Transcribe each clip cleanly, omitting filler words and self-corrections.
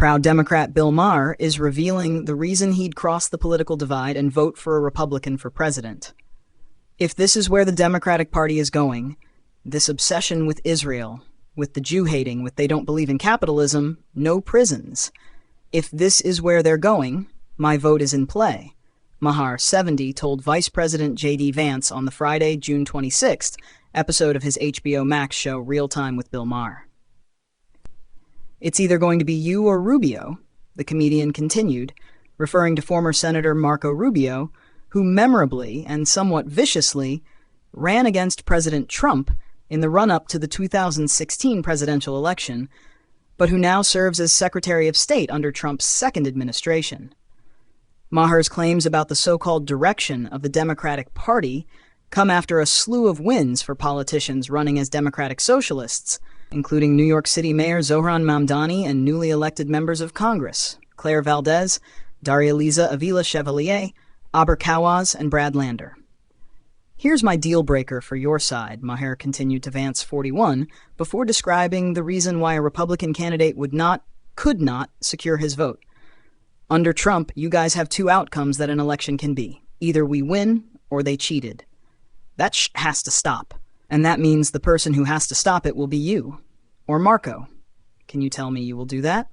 Proud Democrat Bill Maher is revealing the reason he'd cross the political divide and vote for a Republican for president. If this is where the Democratic Party is going, this obsession with Israel, with the Jew-hating, with they don't believe in capitalism, no prisons. If this is where they're going, my vote is in play, Maher, 70, told Vice President JD Vance on the Friday, June 26th, episode of his HBO Max show Real Time with Bill Maher. It's either going to be you or Rubio, the comedian continued, referring to former Senator Marco Rubio, who memorably and somewhat viciously ran against President Trump in the run-up to the 2016 presidential election, but who now serves as Secretary of State under Trump's second administration. Maher's claims about the so-called direction of the Democratic Party come after a slew of wins for politicians running as Democratic Socialists, including New York City Mayor Zohran Mamdani and newly elected members of Congress, Claire Valdez, Daria-Liza Avila Chevalier, Aber Kawaz, and Brad Lander. Here's my deal breaker for your side, Maher continued to Vance, 41, before describing the reason why a Republican candidate could not secure his vote. Under Trump, you guys have two outcomes that an election can be. Either we win or they cheated. That has to stop. And that means the person who has to stop it will be you. Or Marco. Can you tell me you will do that?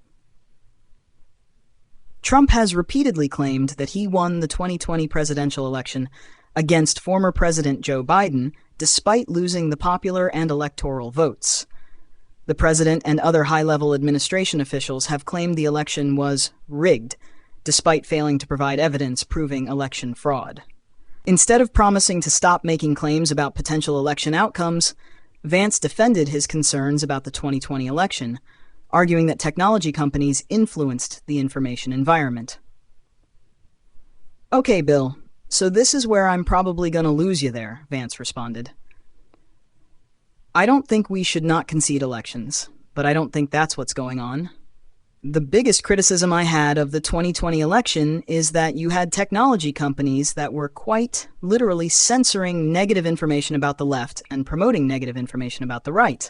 Trump has repeatedly claimed that he won the 2020 presidential election against former President Joe Biden, despite losing the popular and electoral votes. The president and other high-level administration officials have claimed the election was rigged, despite failing to provide evidence proving election fraud. Instead of promising to stop making claims about potential election outcomes, Vance defended his concerns about the 2020 election, arguing that technology companies influenced the information environment. Okay, Bill, so this is where I'm probably going to lose you there, Vance responded. I don't think we should not concede elections, but I don't think that's what's going on. The biggest criticism I had of the 2020 election is that you had technology companies that were quite literally censoring negative information about the left and promoting negative information about the right.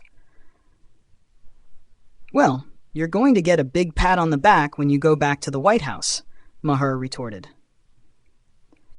Well, you're going to get a big pat on the back when you go back to the White House, Maher retorted.